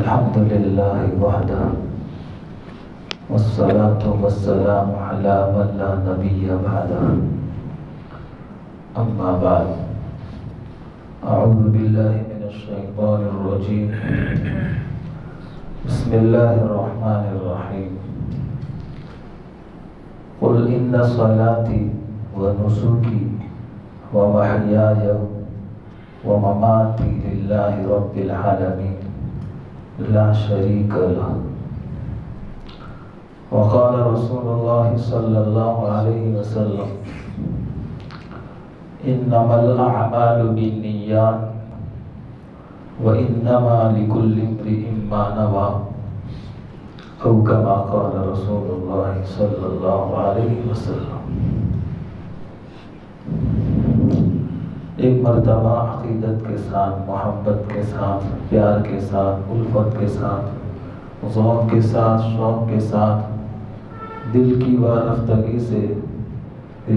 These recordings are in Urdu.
الحمد لله وحده والصلاة والسلام على من لا نبي بعده أما بعد أعوذ بالله من الشيطان الرجيم بسم الله الرحمن الرحيم قل إن صلاتي ونسكي ومحياي ومماتي لله رب العالمين لا شريك له وقال رسول الله صلى الله عليه وسلم إنما الأعمال بالنيات وإنما لكل امرئ ما نوى أو كما قال رسول الله صلى الله عليه وسلم. ایک مرتبہ عقیدت کے ساتھ، محبت کے ساتھ، پیار کے ساتھ، الفت کے ساتھ، ذوق کے ساتھ، شوق کے ساتھ، دل کی وارفتگی سے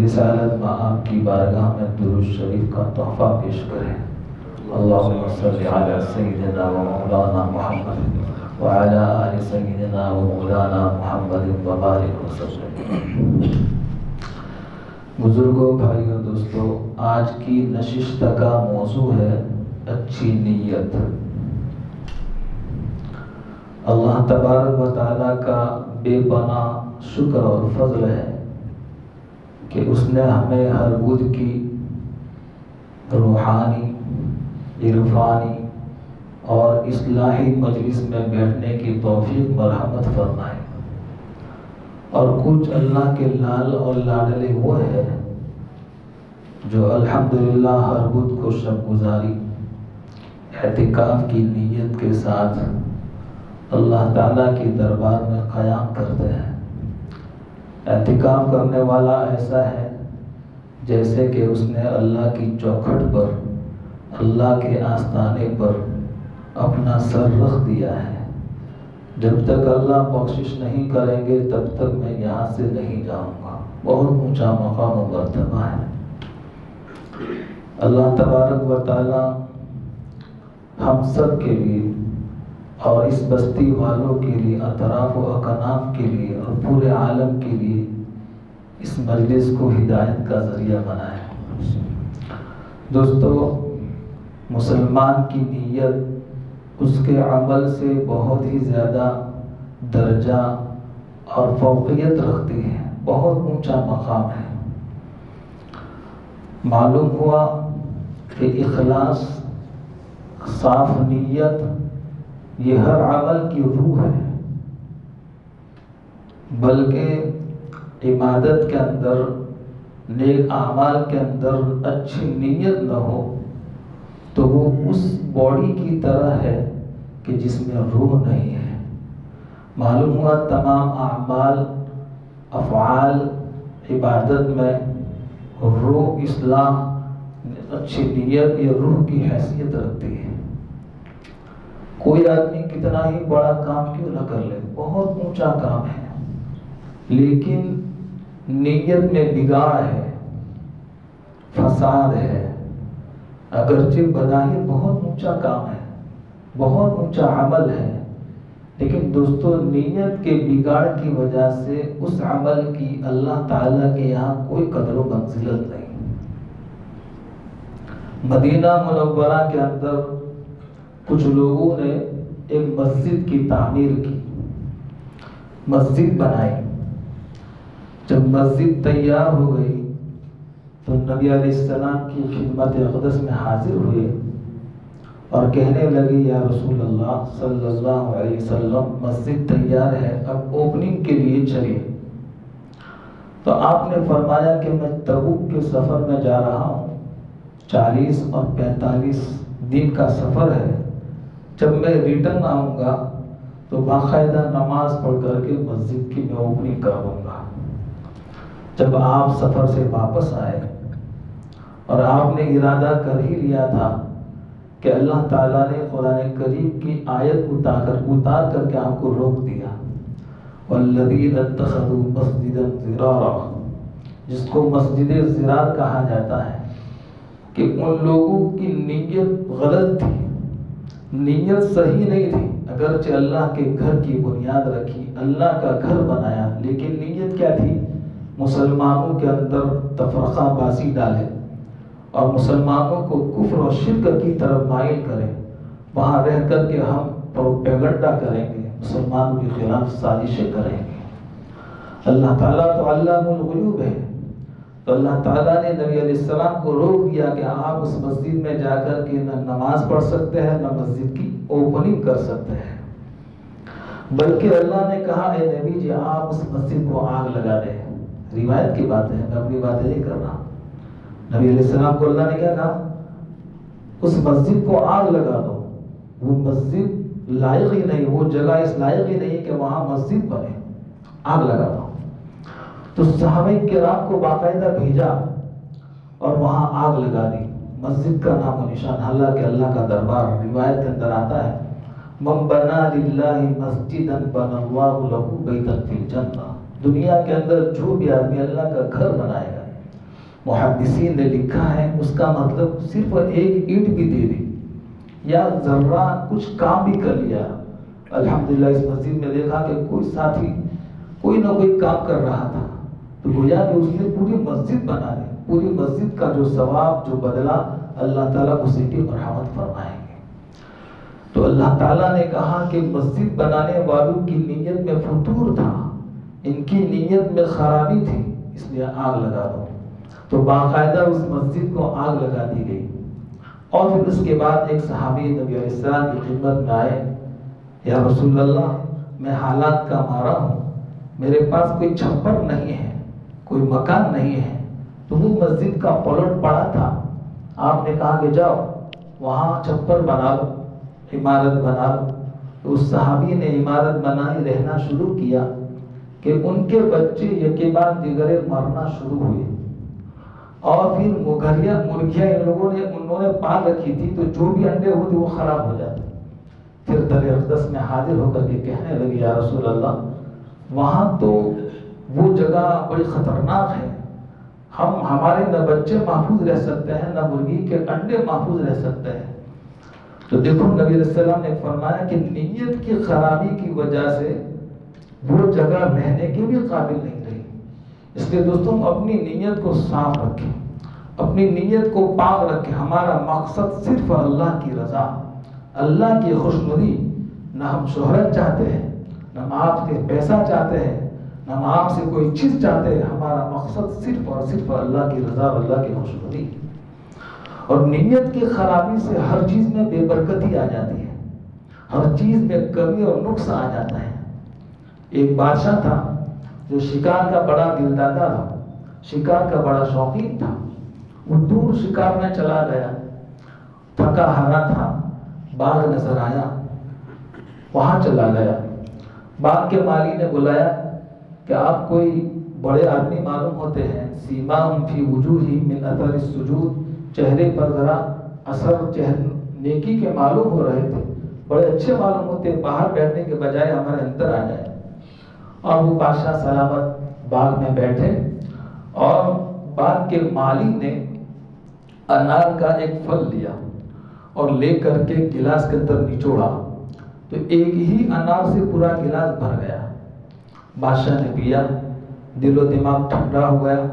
رسالت مآب کی بارگاہ میں درود شریف کا تحفہ پیش کریں. اللہم صلی علی سیدنا و مولانا محمد وعلی آل سیدنا و مولانا محمد وبارک وسلم. بزرگوں، بھائیوں، دوستوں، آج کی نشست کا موضوع ہے اچھی نیت. اللہ تبارک و تعالیٰ کا بے پناہ شکر اور فضل ہے کہ اس نے ہمیں ہر بدھ کی روحانی، عرفانی اور اصلاحی مجلس میں بیٹھنے کی توفیق مرحمت فرمائے. اور کچھ اللہ کے لال اور لاڈلے وہ ہیں جو الحمدللہ ہر بدھ کو شب گزاری اعتکاف کی نیت کے ساتھ اللہ تعالیٰ کے دربار میں قیام کرتے ہیں. اعتکاف کرنے والا ایسا ہے جیسے کہ اس نے اللہ کی چوکھٹ پر، اللہ کے آستانے پر اپنا سر رکھ دیا ہے. جب تک اللہ بخشش نہیں کریں گے تب تک میں یہاں سے نہیں جاؤں گا. بہت اونچا مقام و مرتبہ ہے. اللہ تبارک و تعالی ہم سب کے لیے اور اس بستی والوں کے لیے، اطراف و اکناف کے لیے اور پورے عالم کے لیے اس مجلس کو ہدایت کا ذریعہ بنائے. دوستو، مسلمان کی نیت اس کے عمل سے بہت ہی زیادہ درجہ اور فوقیت رکھتی ہے، بہت اونچا مقام ہے. معلوم ہوا کہ اخلاص، صاف نیت یہ ہر عمل کی روح ہے. بلکہ عبادت کے اندر، نیک اعمال کے اندر اچھی نیت نہ ہو تو وہ اس باڈی کی طرح ہے کہ جس میں روح نہیں ہے. معلوم ہوا تمام اعمال، افعال، عبادت میں روح، اصلاح، اچھی نیت یہ روح کی حیثیت رکھتی ہے. کوئی آدمی کتنا ہی بڑا کام کیوں نہ کر لے، بہت اونچا کام ہے، لیکن نیت میں بگاڑ ہے، فساد ہے، اگرچہ بظاہر بہت اونچا کام ہے، بہت اونچا عمل ہے، لیکن دوستو نیت کے بگاڑ کی وجہ سے اس عمل کی اللہ تعالیٰ کے یہاں کوئی قدر و منزلت نہیں. مدینہ منورہ کے اندر کچھ لوگوں نے ایک مسجد کی تعمیر کی، مسجد بنائی. جب مسجد تیار ہو گئی تو نبی علیہ السلام کی خدمت اقدس میں حاضر ہوئے اور کہنے لگے یا رسول اللہ صلی اللہ علیہ وسلم، مسجد تیار ہے، اب اوپننگ کے لیے چلیے. تو آپ نے فرمایا کہ میں تبوک کے سفر میں جا رہا ہوں، 40 اور 45 دن کا سفر ہے. جب میں ریٹرن آؤں گا تو باقاعدہ نماز پڑھ کر کے مسجد کی میں اوپننگ کروں گا. جب آپ سفر سے واپس آئے اور آپ نے ارادہ کر ہی لیا تھا کہ اللہ تعالیٰ نے قرآن کریم کی آیت اتار کر کے آپ کو روک دیا، وَالَّذِينَ اتَّخَذُوا مَسْجِدًا ضِرَارًا، جس کو مسجد ضرار کہا جاتا ہے، کہ ان لوگوں کی نیت غلط تھی، نیت صحیح نہیں تھی. اگرچہ اللہ کے گھر کی بنیاد رکھی، اللہ کا گھر بنایا، لیکن نیت کیا تھی؟ مسلمانوں کے اندر تفرقہ بازی ڈالے اور مسلمانوں کو کفر و شرک کی طرف مائل کرے، وہاں رہ کر کے ہم پروپیگنڈا کریں گے، مسلمانوں کے خلاف سازشیں کریں گے۔ اللہ تعالیٰ تو علام الغیوب ہے، تو اللہ تعالیٰ نے نبی علیہ السلام کو روک دیا کہ آپ اس مسجد میں جا کر کے نہ نماز پڑھ سکتے ہیں، نہ مسجد کی اوپننگ کر سکتے ہیں، بلکہ اللہ نے کہا اے نبی جی آپ اس مسجد کو آگ لگا دیں۔ روایت کی بات ہے، میں اپنی باتیں نہیں کر رہا۔ نبی علیہ السلام کو اللہ نے کیا کہا؟ اس مسجد کو آگ لگا دو۔ وہ مسجد لائق ہی نہیں، وہ جگہ اس لائق ہی نہیں کہ وہاں مسجد بنے، آگ لگا دو۔ تو صحابہ کرام کو باقاعدہ بھیجا اور وہاں آگ لگا دی، مسجد کا نام و نشان، حالانکہ اللہ کا دربار، روایت کے اندر آتا ہے من بنا للہ مسجدا بنا اللہ لہ بیتا فی الجنہ، دنیا کے اندر جو بھی آدمی اللہ کا گھر بنائے گا، محدثین نے لکھا ہے اس کا مطلب صرف ایک اینٹ بھی دے دی یا ذرہ کچھ کام بھی کر لیا۔ الحمدللہ اس مسجد میں دیکھا کہ کوئی ساتھی کوئی نہ کوئی کام کر رہا تھا، تو گویا کہ اس نے پوری مسجد بنا دی، پوری مسجد کا جو ثواب جو بدلہ اللہ تعالیٰ اسی کی مرحمت فرمائیں گے۔ تو اللہ تعالیٰ نے کہا کہ مسجد بنانے والوں کی نیت میں فتور تھا، ان کی نیت میں خرابی تھی، اس لیے آگ لگا دو۔ تو باقاعدہ اس مسجد کو آگ لگا دی گئی۔ اور پھر اس کے بعد ایک صحابی نبی علیہ السلام کی خدمت میں آئے، یا رسول اللہ میں حالات کا مارا ہوں، میرے پاس کوئی چھپر نہیں ہے، کوئی مکان نہیں ہے۔ تو وہ مسجد کا پلٹ پڑا تھا، آپ نے کہا کہ جاؤ وہاں چھپر بنا لو، عمارت بنا لو۔ تو اس صحابی نے عمارت بنائی، رہنا شروع کیا کہ ان کے بچے یکے بعد دیگرے مرنا شروع ہوئے، اور پھر مرغیاں انہوں نے پال رکھی تھی، تو جو بھی انڈے ہوتے وہ خراب ہو جاتے۔ پھر در اقدس میں حاضر ہو کر کے کہنے لگے یا رسول اللہ وہاں تو وہ جگہ بڑی خطرناک ہے، ہمارے نہ بچے محفوظ رہ سکتے ہیں، نہ مرغی کے انڈے محفوظ رہ سکتے ہیں۔ تو دیکھو نبی علیہ السلام نے فرمایا کہ نیت کی خرابی کی وجہ سے وہ جگہ رہنے کے بھی قابل نہیں رہی۔ اس لیے دوستوں اپنی نیت کو صاف رکھیں، اپنی نیت کو پاک رکھیں۔ ہمارا مقصد صرف اللہ کی رضا، اللہ کی خوشنودی، نہ ہم شہرت چاہتے ہیں، نہ ہم آپ سے پیسہ چاہتے ہیں، نہ ہم آپ سے کوئی چیز چاہتے ہیں۔ ہمارا مقصد صرف اور صرف اللہ کی رضا اور اللہ کی خوشنودی۔ اور نیت کی خرابی سے ہر چیز میں بے برکتی آ جاتی ہے، ہر چیز میں کمی اور نقص آ جاتا ہے۔ ایک بادشاہ تھا جو شکار کا بڑا دلدادہ تھا، شکار کا بڑا شوقین تھا۔ وہ دور شکار میں چلا گیا، تھکا ہارا تھا، باغ نظر آیا، وہاں چلا گیا۔ باغ کے مالی نے بلایا کہ آپ کوئی بڑے آدمی معلوم ہوتے ہیں، سیماہم فی وجوہہم من اثر السجود، چہرے پر ذرا اثر نیکی کے معلوم ہو رہے تھے، بڑے اچھے معلوم ہوتے، باہر بیٹھنے کے بجائے ہمارے اندر آ جائے۔ اور وہ بادشاہ سلامت باغ میں بیٹھے، اور باغ کے مالی نے انار کا ایک پھل لیا اور لے کر کے گلاس کے اندر نچوڑا، تو ایک ہی انار سے پورا گلاس بھر گیا۔ بادشاہ نے پیا، دل و دماغ ٹھنڈا ہو گیا،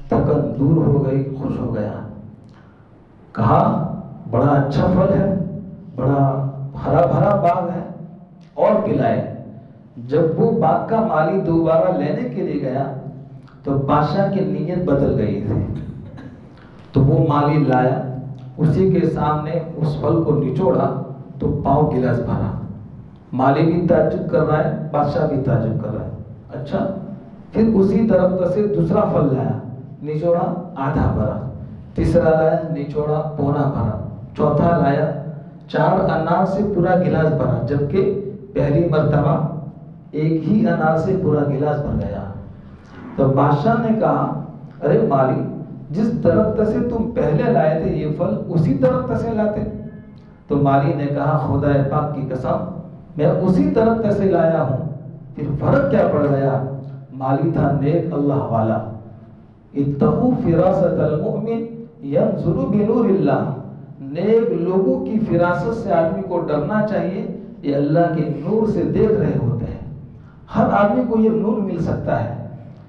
تھکن دور ہو گئی، خوش ہو گیا۔ کہا بڑا اچھا پھل ہے، بڑا ہرا بھرا باغ ہے، اور پلائے۔ جب وہ باغ کا مالی دوبارہ لینے کے لیے گیا تو بادشاہ کی نیت بدل گئی تھی، تو وہ مالی لایا، اسی کے سامنے اس پھل کو نچوڑا تو پاؤ گلاس بھرا۔ مالی بھی تعجب کر رہا ہے، بادشاہ بھی تعجب کر رہا ہے۔ اچھا، پھر اسی درخت سے دوسرا پھل لایا، نچوڑا آدھا بھرا، تیسرا لایا، نچوڑا پونا بھرا، چوتھا لایا، 4 انار سے پورا گلاس بھرا، جبکہ پہلی مرتبہ ایک ہی انار سے پورا گلاس بھر گیا۔ تو بادشاہ نے کہا ارے مالی، جس درخت سے تم پہلے لائے تھے یہ پھل اسی درخت سے لاتے۔ تو مالی نے کہا خدا پاک کی قسم میں اسی درخت سے لایا ہوں، پھر فرق کیا پڑ گیا؟ مالی تھا نیک اللہ والا۔ اتقوا فراست المؤمن ينظر بنور اللہ، نیک لوگوں کی فراست سے آدمی کو ڈرنا چاہیے یہ اللہ کے نور سے دیکھ رہے ہوتے ہیں۔ ہر آدمی کو یہ نور مل سکتا ہے،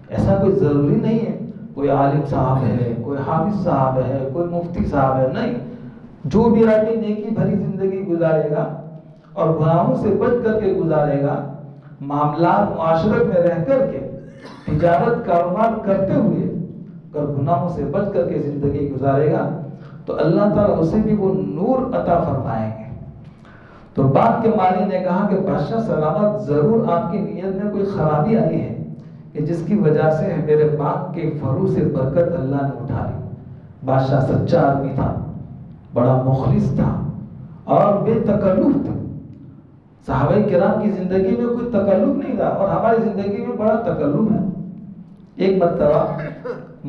ایسا کوئی ضروری نہیں ہے کوئی عالم صاحب ہے، کوئی حافظ صاحب ہے، کوئی مفتی صاحب ہے، نہیں، جو بھی آدمی نیکی بھری زندگی گزارے گا اور گناہوں سے بچ کر کے گزارے گا، معاملات معاشرت میں رہ کر کے، تجارت کاروبار کرتے ہوئے اگر گناہوں سے بچ کر کے زندگی گزارے گا تو اللہ تعالیٰ اسے بھی وہ نور عطا فرمائیں گے۔ تو باغ کے مالی نے کہا کہ بادشاہ سلامت، ضرور آپ کی نیت میں کوئی خرابی آئی ہے کہ جس کی وجہ سے میرے باغ کے پھلوں سے برکت اللہ نے اٹھا لی۔ بادشاہ سچا آدمی تھا، بڑا مخلص تھا اور بے تکلف تھا۔ صحابہ کرام کی زندگی میں کوئی تکلف نہیں تھا اور ہماری زندگی میں بڑا تکلف ہے۔ ایک مرتبہ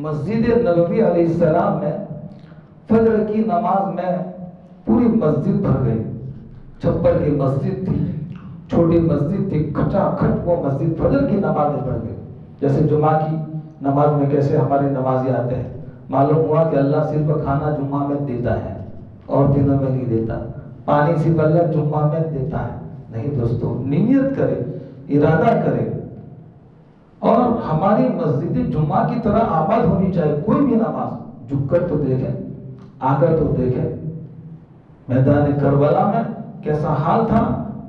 مسجد نبوی علیہ السلام میں فجر کی نماز میں پوری مسجد بھر گئی۔ چھپر کی مسجد تھی، چھوٹی مسجد تھی، کھچا کھچ وہ مسجد فجر کی نماز میں بھر گئی۔ جیسے جمعہ کی نماز میں کیسے ہمارے نمازی آتے ہیں، معلوم ہوا کہ اللہ صرف کھانا جمعہ میں دیتا ہے اور دنوں میں نہیں دیتا، پانی صرف اللہ جمعہ میں دیتا ہے، نہیں دوستو، نیت کرے، ارادہ کرے، اور ہماری مسجد جمعہ کی طرح آباد ہونی چاہیے۔ کوئی بھی نماز جھک کر تو دیکھے، آ کر تو دیکھے، میدان کربلا میں کیسا حال تھا،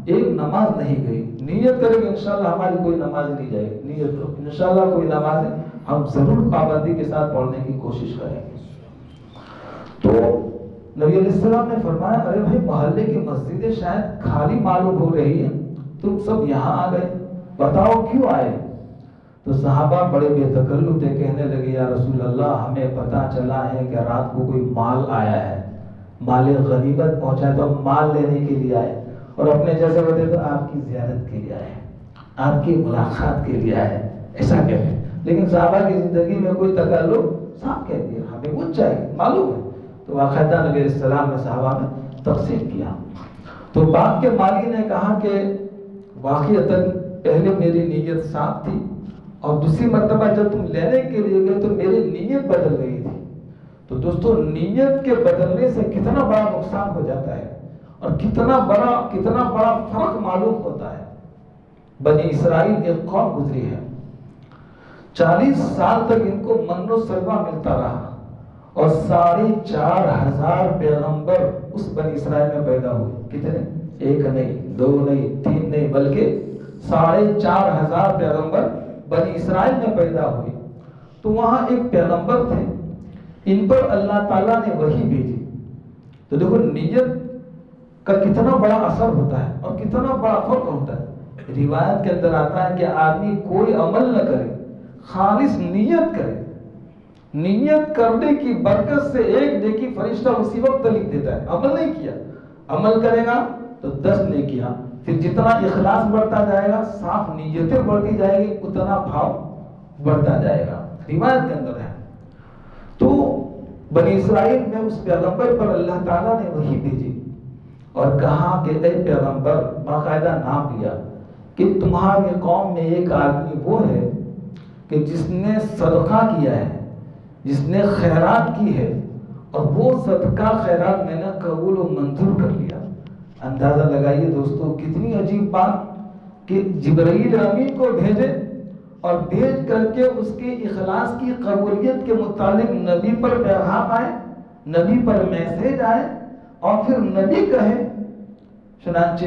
ایک نماز نہیں گئی۔ نیت کرے کہ انشاءاللہ ہماری کوئی نماز نہیں جائے گی، نیت کرو انشاءاللہ کوئی نماز ہم ضرور پابندی کے ساتھ پڑھنے کی کوشش کریں گے۔ تو نبی علیہ السلام نے فرمایا، ارے بھائی محلے کی مسجدیں شاید خالی معلوم ہو رہی ہیں، تم سب یہاں آ گئے، بتاؤ کیوں آئے؟ تو صحابہ بڑے بے تکلف تھے، کہنے لگے یا رسول اللہ ہمیں پتہ چلا ہے کہ رات کو کوئی مال آیا ہے، مال غنیمت پہنچا ہے، تو ہم مال لینے کے لیے آئے، اور اپنے جیسے ہوتے تو آپ کی زیارت کے لیے آئے، آپ کی ملاقات کے لیے آئے، ایسا کہتے ہیں۔ لیکن صحابہ کی زندگی میں کوئی تکلف، صاحب کہہ دیا ہمیں وہ چاہیے، معلوم ہے۔ تو باقاعدہ نبی علیہ السلام نے صحابہ میں تقسیم کیا۔ تو باغ کے مالی نے کہا کہ واقعتاً پہلے میری نیت صاف تھی، اور دوسری مرتبہ جب تم لینے کے لیے گئے تو میری نیت بدل گئی تھی۔ تو دوستو نیت کے بدلنے سے کتنا بڑا نقصان ہو جاتا ہے اور کتنا بڑا فرق معلوم ہوتا ہے۔ بنی اسرائیل ایک قوم گزری ہے، 40 سال تک ان کو من و سلوہ ملتا رہا اور 4,500 پیغمبر اس بنی اسرائیل میں پیدا ہوئے۔ کتنے؟ ایک نہیں، دو نہیں، تین نہیں، بلکہ 4,500 پیغمبر بنی اسرائیل میں پیدا ہوئے۔ تو وہاں ایک پیغمبر تھے، ان پر اللہ تعالیٰ نے وحی بھیجی۔ تو دیکھو نیت کا کتنا بڑا اثر ہوتا ہے اور کتنا بڑا فرق ہوتا ہے۔ روایت کے اندر آتا ہے کہ آدمی کوئی عمل نہ کرے، خالص نیت کرے، نیت کرنے کی برکت سے ایک نیکی فرشتہ اسی وقت لکھ دیتا ہے۔ عمل نہیں کیا، عمل کرے گا تو 10 نیکیاں، پھر جتنا اخلاص بڑھتا جائے گا، صاف نیتیں بڑھتی جائے گی، اتنا بھاؤ بڑھتا جائے گا، روایت کے اندر ہے۔ تو بنی اسرائیل میں اس پیغمبر پر اللہ تعالیٰ نے وحی بھیجی اور کہا کہ اے پیغمبر، باقاعدہ نام دیا کہ تمہاری قوم میں ایک آدمی وہ ہے کہ جس نے صدقہ کیا ہے، جس نے خیرات کی ہے، اور وہ صدقہ خیرات میں نے قبول و منظور کر لیا۔ اندازہ لگائیے دوستو کتنی عجیب بات کہ جبرائیل امین کو بھیجے اور بھیج کر کے اس کے اخلاص کی قبولیت کے متعلق نبی پر پیغام آئے، نبی پر میسیج آئے، اور پھر نبی کہے۔ چنانچہ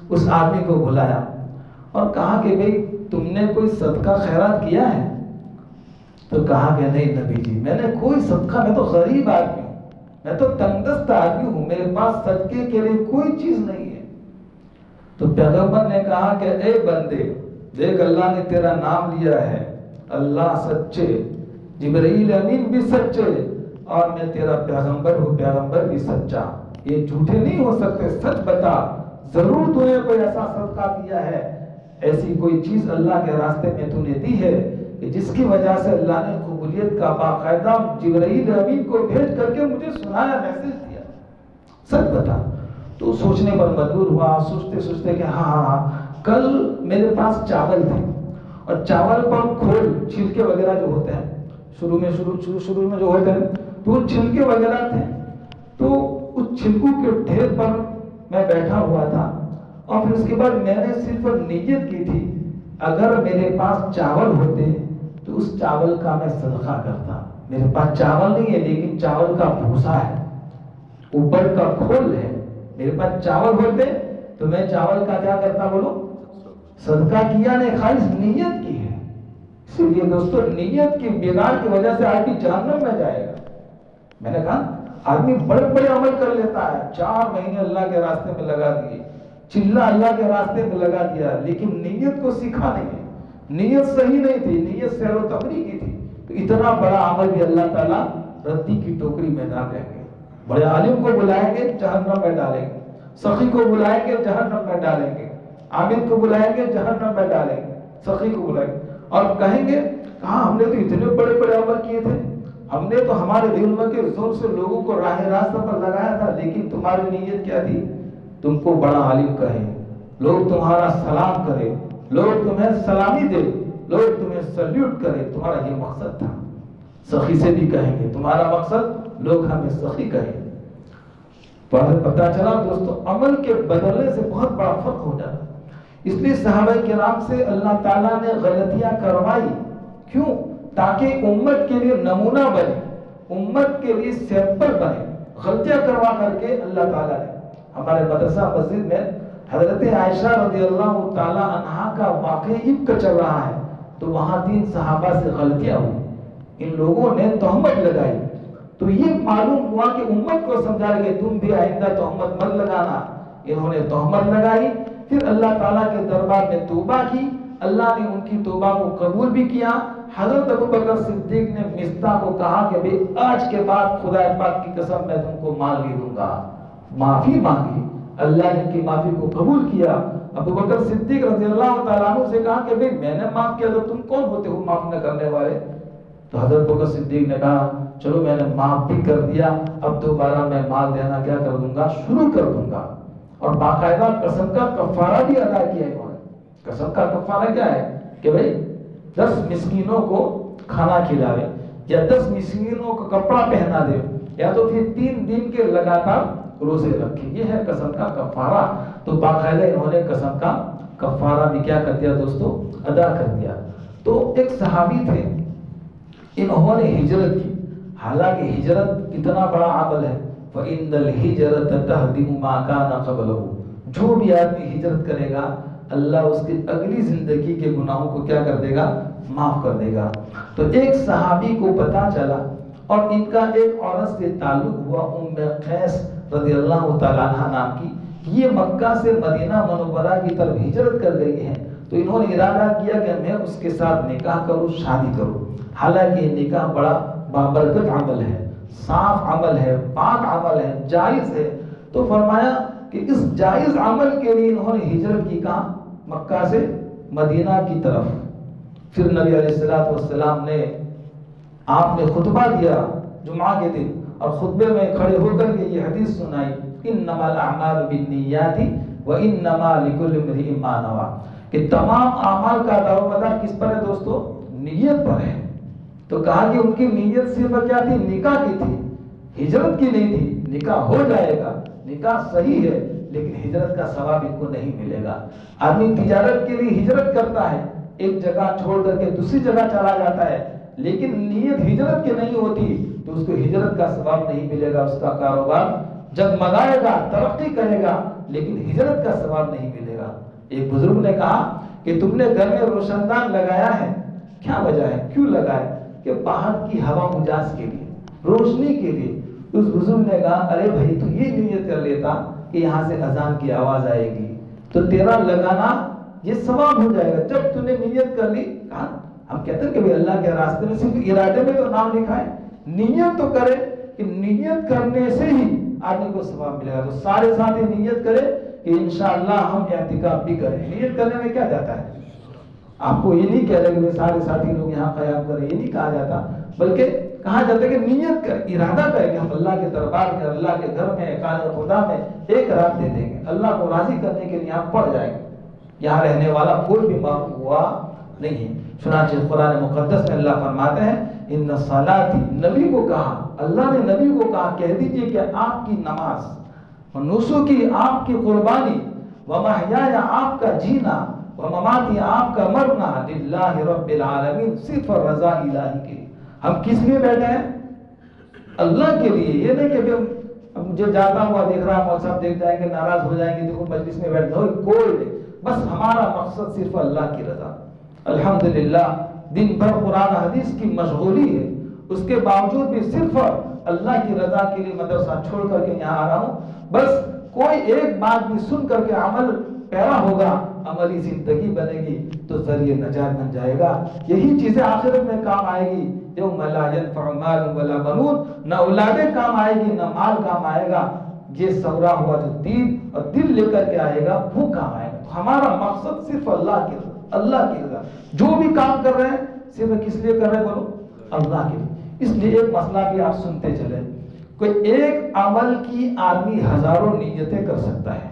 اس آدمی کو بلایا اور کہا کہ بھئی تم نے کوئی صدقہ خیرات کیا ہے؟ تو کہا کہ نہیں نبی جی، میں نے کوئی صدقہ، میں تو غریب آدمی ہوں، میں تو تنگدست آدمی ہوں، میرے پاس صدقے کے لیے کوئی چیز نہیں ہے۔ تو پیغمبر نے کہا کہ اے بندے دیکھ، اللہ نے تیرا نام لیا ہے، اللہ سچے، جبرائیل امین بھی سچے، اور میں تیرا پیغمبر ہوں، پیغمبر بھی سچا، یہ جھوٹے نہیں ہو سکتے، سچ بتا، ضرور تو نے کوئی ایسا صدقہ کیا ہے، ایسی کوئی چیز اللہ کے راستے میں تو نے دی ہے کہ جس کی وجہ سے اللہ نے قبولیت کا باقاعدہ جبرائیل امین کو بھیج کر کے مجھے سنایا، میسج دیا، سچ بتا۔ تو سوچنے پر مجبور ہوا، سوچتے سوچتے کہ ہاں کل میرے پاس چاول تھے، اور چاول پر کھول چھلکے وغیرہ جو ہوتے ہیں، شروع میں جو ہوتے ہیں تو وہ چھلکے وغیرہ تھے، تو اس چھلکوں کے ڈھیر پر میں بیٹھا ہوا تھا اور پھر اس کے بعد میں نے صرف نیت کی تھی اگر میرے پاس چاول ہوتے تو اس چاول کا میں صدقہ کرتا. میرے پاس چاول نہیں ہے لیکن چاول کا بھوسا ہے، اوپر کا کھول ہے. میرے پاس چاول ہوتے تو میں چاول کا کیا کرتا بولو؟ صدقہ کیا نہیں، خالص نیت کی ہے. اسی لیے دوستو نیت کی بگاڑ کی وجہ سے آدمی جہنم میں جائے گا. میں نے کہا آدمی بڑے بڑے عمل کر لیتا ہے، 4 مہینے اللہ کے راستے میں لگا دیے، چلہ اللہ کے راستے میں لگا دیا، لیکن نیت کو سیکھا نہیں ہے، نیت صحیح نہیں تھی، نیت سیر و تفریح کی تھی، تو اتنا بڑا عمل بھی اللہ تعالیٰ ردی کی ٹوکری میں ڈال دیں گے. بڑے عالم کو بلائیں گے جہنم میں ڈالیں گے، سخی کو بلائیں گے جہنم میں ڈالیں گے، عابد کو بلائیں گے جہنم میں ڈالیں گے، سخی کو بلائیں گے اور کہیں گے کہاں ہم نے تو اتنے بڑے بڑے عمل کیے تھے، ہم نے تو ہمارے دل کے زور سے لوگوں کو راہ راستہ پر لگایا تھا، لیکن تمہاری نیت کیا تھی؟ تم کو بڑا عالم کہے، لوگ تمہارا سلام کرے، لوگ تمہیں سلامی دے، لوگ تمہیں سلیوٹ کرے، تمہارا یہ مقصد تھا. سخی سے بھی کہیں گے تمہارا مقصد لوگ ہمیں سخی کہیں. پتہ چلا دوستو عمل کے بدلنے سے بہت بڑا فرق ہو جاتا. اس لیے صحابہ کرام سے اللہ تعالیٰ نے غلطیاں کروائی. کیوں؟ تاکہ امت کے لیے نمونہ بنے، امت کے لیے سیمپل بنے. غلطیاں کروا کر کے اللہ تعالیٰ نے ہمارے مدرسہ مسجد میں حضرت عائشہ رضی اللہ تعالی عنہا کا واقعہ افک چل رہا ہے، تو وہاں 3 صحابہ سے غلطیاں ہوئی، ان لوگوں نے تہمت لگائی. تو یہ معلوم ہوا کہ امت کو سمجھا کہ تم بھی آئندہ تہمت مت لگانا. انہوں نے تہمت لگائی، پھر اللہ تعالیٰ کے دربار میں توبہ کی، اللہ نے ان کی توبہ کو قبول بھی کیا. حضرت ابوبکر صدیق نے مصطح کو کہا کہ بھئی آج کے بعد خدا پاک کی قسم میں تم کو مال نہیں دوں گا. معافی مانگی، اللہ نے ان کی معافی کو قبول کیا. ابوبکر صدیق رضی اللہ تعالیٰ عنہ سے کہا کہ بھئی میں نے معاف کیا تو تم کون ہوتے ہو معاف نہ کرنے والے؟ تو حضرت ابوبکر صدیق نے کہا چلو میں نے معاف بھی کر دیا، اب دوبارہ میں مال دینا کیا کر دوں گا؟ شروع کر دوں گا. اور باقاعدہ قسم کا کفارہ بھی ادا کیا انہوں نے. قسم کا کفارہ کیا ہے کہ بھئی 10 مسکینوں کو کھانا کھلاوے، یا 10 مسکینوں کو کپڑا پہنا دے، یا تو پھر 3 دن کے لگاتار روزے رکھے. یہ ہے قسم کا کفارہ. تو باقاعدہ انہوں نے قسم کا کفارہ بھی کیا کر دیا دوستو؟ ادا کر دیا. تو ایک صحابی تھے، انہوں نے ہجرت کی. حالانکہ ہجرت کتنا بڑا عمل ہے. فَإِنَّ الْهِجْرَةَ تَهْدِمُ مَا كَانَ قَبْلَهُ. جو بھی آدمی ہجرت کرے گا اللہ اس کی اگلی زندگی کے گناہوں کو کیا کر دے گا؟ معاف کر دے گا. تو ایک صحابی کو پتا چلا اور ان کا ایک عورت سے تعلق ہوا، ام قیس رضی اللہ تعالیٰ عنہ نام کی. یہ مکہ سے مدینہ منورہ کی طرف ہجرت کر گئی ہیں. تو انہوں نے ارادہ کیا کہ میں اس کے ساتھ نکاح کروں، شادی کروں. حالانکہ یہ نکاح بڑا بابرکت عمل ہے، صاف عمل ہے، پاک عمل ہے، جائز ہے. تو فرمایا کہ اس جائز عمل کے لیے انہوں نے ہجرت کی کہاں؟ مکہ سے مدینہ کی طرف. پھر نبی علیہ السلام نے آپ نے خطبہ دیا جمعہ کے دن، اور خطبے میں کھڑے ہو کر کے یہ حدیث سنائی، انما الاعمال بالنیات وانما لکل امرئ ما نوى، کہ تمام اعمال کا دار و مدار کس پر ہے دوستو؟ نیت پر ہے. تو کہا کہ ان کی نیت صرف کیا تھی؟ نکاح کی تھی، ہجرت کی نہیں تھی. نکاح ہو جائے گا، نکاح صحیح ہے، لیکن ہجرت کا ثواب ان کو نہیں ملے گا. آدمی تجارت کے لیے ہجرت کرتا ہے، ایک جگہ چھوڑ کر کے دوسری جگہ چلا جاتا ہے، لیکن نیت ہجرت کی نہیں ہوتی تو اس کو ہجرت کا ثواب نہیں ملے گا. اس کا کاروبار جگمگائے گا، ترقی کرے گا، لیکن ہجرت کا ثواب نہیں ملے گا. ایک بزرگ نے کہا کہ تم نے گھر میں روشن دان لگایا ہے، کیا وجہ ہے؟ کیوں لگائے؟ کہ باہر کی ہوا مجاز کے لیے، روشنی کے لیے. اس بزرگ نے کہا ارے بھائی تو یہ نیت کر لیتا کہ یہاں سے اذان کی آواز آئے گی تو تیرا لگانا یہ ثواب ہو جائے گا. جب تو نے نیت کر لی، کہا ہم کہتے ہیں کہ اللہ کے راستے میں صرف ارادے میں تو نام لکھا ہے، نیت تو کرے کہ نیت کرنے سے ہی آدمی کو ثواب ملے گا. تو سارے ساتھی نیت کرے کہ انشاءاللہ ہم اعتکاف بھی کریں. نیت کرنے میں کیا جاتا ہے؟ آپ کو یہ نہیں کہہ رہے کہ سارے ساتھی لوگ یہاں قیام کریں، یہ نہیں کہا جاتا، بلکہ کہا جاتا ہے کہ نیت کر، ارادہ کرے کہ ہم اللہ کے دربار میں، اللہ کے گھر میں، کان خدا میں ایک رات دے دیں گے، اللہ کو راضی کرنے کے لیے یہاں پڑ جائیں گے. یہاں رہنے والا کوئی بھی معروف ہوا نہیں ہے. چنانچہ قرآن مقدس میں اللہ فرماتے ہیں ان صلاتی، نبی کو کہا، اللہ نے نبی کو کہا کہہ دیجئے کہ آپ کی نماز، نسکی آپ کی قربانی، ومحیایا آپ کا جینا ومماتی آپ کا مرنا للہ رب العالمین، صرف رضا الہی کے لیے۔ ہم کس لیے بیٹھے ہیں؟ اللہ کے لیے۔ یہ نہیں کہ جو جاتا ہوا دیکھ رہا ہے صاحب دیکھ جائیں گے ناراض ہو جائیں گے، دیکھو مجلس میں بیٹھ گئے، کوئی نہیں، بس ہمارا مقصد صرف اللہ کی رضا۔ الحمدللہ دن بھر قرآن حدیث کی مشغولی ہے، اس کے باوجود بھی صرف اللہ کی رضا کے لیے مدرسہ چھوڑ کر کے یہاں آ رہا ہوں۔ بس کوئی ایک بات بھی سن کر کے عمل پیرا ہوگا، عملی زندگی بنے گی تو ذریعہ نجات بن جائے گا۔ یہی چیزیں آخرت میں کام آئے گی، یوم لا ينفع مال ولا بنون، نہ اولادیں کام آئے گی نہ مال کام آئے گا۔ یہ سورا ہوا جو دین اور دل لے کر کے آئے گا وہ کام آئے گا۔ تو ہمارا مقصد صرف اللہ کی رضا، اللہ کی رضا۔ جو بھی کام کر رہے ہیں صرف کس لیے کر رہے ہیں؟ بولو اللہ کے لیے۔ اس لیے ایک مسئلہ بھی آپ سنتے چلے، کوئی ایک عمل کی آدمی ہزاروں نیتیں کر سکتا ہے۔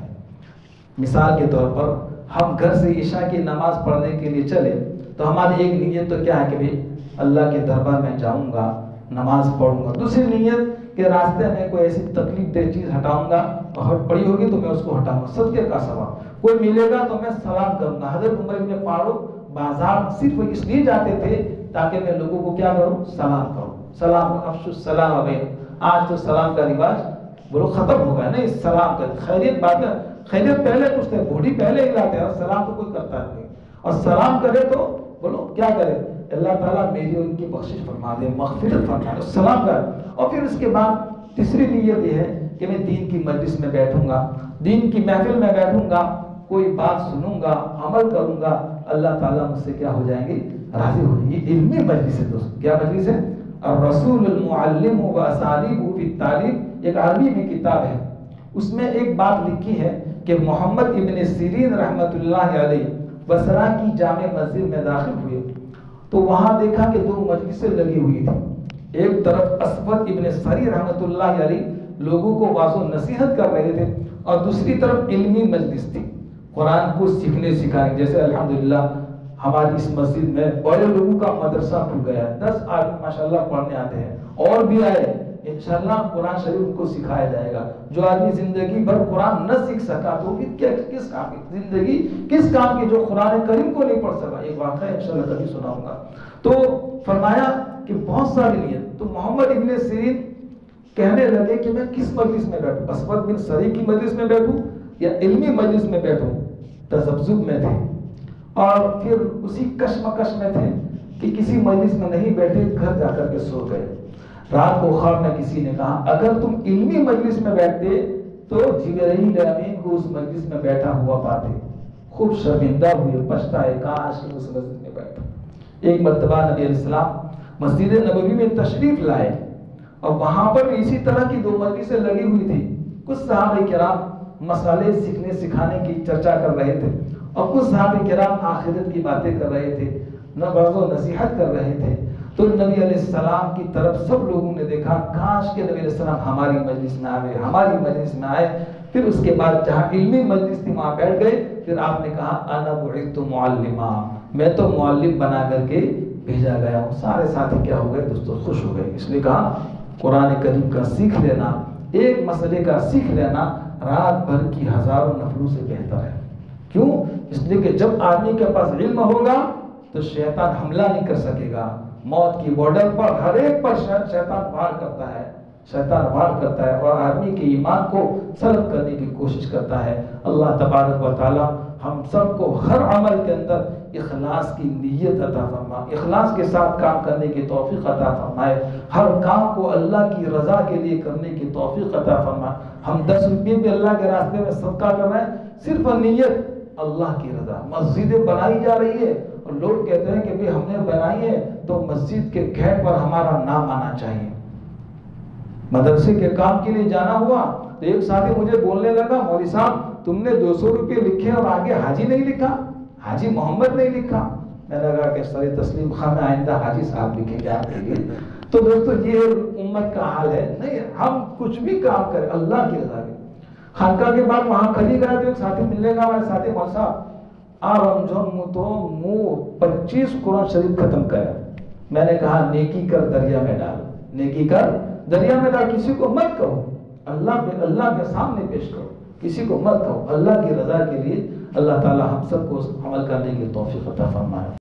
مثال کے طور پر ہم گھر سے عشاء کی نماز پڑھنے کے لیے چلے تو ہماری ایک نیت تو کیا ہے کہ بھئی اللہ کے دربار میں جاؤں گا، نماز پڑھوں گا۔ دوسری نیت کہ راستے میں کوئی ایسی تکلیف دہ چیز ہٹاؤں گا اور پڑی ہوگی تو میں اس کو ہٹاؤں گا، صدقے کا ثواب۔ کوئی ملے گا تو میں سلام کروں گا۔ حضرت عمر بن فاروق بازار صرف اس لیے جاتے تھے تاکہ میں لوگوں کو کیا کروں؟ سلام کروں۔ سلام افشوا السلام علیکم۔ آج تو سلام کا رواج بولو ختم ہو گیا، نہیں سلام کر خیریت بات ہے، خیریت پہلے پوچھتے ہیں، بوڑھی پہلے ہی لاتے ہیں، اور سلام تو کوئی کرتا نہیں۔ اور سلام کرے تو بولو کیا کرے؟ اللہ تعالیٰ میری ان کی بخشش فرما دے، مغفرت فرما دے، سلام کر۔ اور پھر اس کے بعد تیسری نیت یہ ہے کہ میں دین کی مجلس میں بیٹھوں گا، دین کی محفل میں بیٹھوں گا، کوئی بات سنوں گا، عمل کروں گا، اللہ تعالیٰ مجھ سے کیا ہو جائیں گے؟ راضی ہو جائیں گے۔ یہ علمی مجلس ہے دوست۔ کیا مجلس ہے؟ الرسول المعلم و اسالیب فی التعلیم، ایک عربی میں کتاب ہے، اس میں ایک بات لکھی ہے کہ محمد ابن سیرین رحمۃ اللہ علیہ بصرہ کی جامع مسجد میں داخل ہوئے تو وہاں دیکھا کہ دو مجلسیں لگی ہوئی تھی۔ ایک طرف اسود ابن سری رحمۃ اللہ علیہ لوگوں کو واضح و نصیحت کر رہے تھے، اور دوسری طرف علمی مجلس تھی، قرآن کو سیکھنے سکھانے۔ جیسے الحمدللہ ہماری اس مسجد میں بڑے لوگوں کا مدرسہ کھل گیا ہے، 10 آدمی ماشاءاللہ پڑھنے آتے ہیں، اور بھی آئے انشاءاللہ قرآن شریف ان کو سکھایا جائے گا۔ جو آدمی زندگی بھر قرآن نہ سیکھ سکا تو پھر کس کام کی زندگی، کس کام کی؟ جو قرآن کریم کو نہیں پڑھ سکا۔ ایک واقعہ انشاءاللہ کبھی سناؤں گا۔ تو فرمایا کہ بہت ساری نیت۔ تو محمد ابن سیرین کہنے لگے کہ میں کس مجلس میں بیٹھوں، اسود بن سری کی مجلس میں بیٹھوں یا علمی مجلس میں بیٹھوں؟ تذبذب میں تھے، اور پھر اسی کشمکش میں تھے کہ کسی مجلس میں نہیں بیٹھے، گھر جا کر کے سو گئے۔ رات کو خواب میں کسی نے کہا اگر تم علمی مجلس میں بیٹھتے تو جبرائیل امین کو اس مجلس میں بیٹھا ہوا پاتے۔ خوب شرمندہ ہوئے، پچھتائے کاش اس مسجد میں بیٹھا۔ ایک مرتبہ نبی علیہ السلام مسجد نبوی میں تشریف لائے، اور وہاں پر اسی طرح کی دو مجلسیں لگی ہوئی تھی۔ کچھ صحابہ کرام مسئلے سیکھنے سکھانے کی چرچا کر رہے تھے، اور کچھ صحابہ کرام آخرت کی باتیں کر رہے تھے، نبذ و نصیحت کر رہے تھے۔ تو نبی علیہ السلام کی طرف سب لوگوں نے دیکھا، کاش کہ نبی علیہ السلام ہماری مجلس میں آئے، ہماری مجلس میں آئے۔ پھر اس کے بعد جہاں علمی مجلس تھی وہاں بیٹھ گئے۔ پھر آپ نے کہا انا بعثت معلما، میں تو معلم بنا کر کے بھیجا گیا ہوں۔ سارے ساتھی کیا ہو گئے دوستو؟ خوش ہو گئے۔ اس لیے کہا قرآن کریم کا سیکھ لینا، ایک مسئلے کا سیکھ لینا رات بھر کی ہزاروں نفلوں سے بہتر ہے۔ کیوں؟ اس لیے کہ جب آدمی کے پاس علم ہوگا تو شیطان حملہ نہیں کر سکے گا۔ موت کی بارڈر پر ہر ایک پر شیطان وار کرتا ہے، شیطان وار کرتا ہے، اور آدمی کے ایمان کو سلب کرنے کی کوشش کرتا ہے۔ اللہ تبارک و تعالی ہم سب کو ہر عمل کے اندر اخلاص کی نیت عطا فرمائے، اخلاص کے ساتھ کام کرنے کی توفیق عطا فرمائے، ہر کام کو اللہ کی رضا کے لیے کرنے کی توفیق عطا فرمائے۔ ہم 10 روپے بھی اللہ کے راستے میں صدقہ کر رہے ہیں، صرف نیت اللہ کی رضا۔ مسجدیں بنائی جا رہی ہے اور لوگ کہتے ہیں کہ ہم نے بنائی ہے تو مسجد کے گیٹ پر ہمارا نام آنا چاہیے۔ مدرسے کے کام کے لیے جانا ہوا تو ایک ساتھی مجھے بولنے لگا مولوی صاحب تم نے 200 روپے لکھے اور آگے حاجی نہیں لکھا، حاجی محمد نہیں لکھا۔ میں نے کہا کہ سر تسلیم خان آئندہ حاجی صاحب لکھیں گے آپ کے لیے۔ تو دوستو یہ امت کا حال ہے، نہیں ہم کچھ بھی کام کریں اللہ کی رضا کے۔ خانقاہ کے بعد وہاں کھلی گیا تو ایک ساتھی ملنے گا، ہمارے ساتھی مول صاحب تو 25 قرآن شریف ختم کرا۔ میں نے کہا نیکی کر دریا میں ڈال، نیکی کر دریا میں ڈال، کسی کو مت کہو، اللہ کے سامنے پیش کرو۔ کسی کو مت کہو، اللہ کی رضا کے لیے اللہ تعالی ہم سب کو عمل کرنے کی توفیق عطا فرمائے۔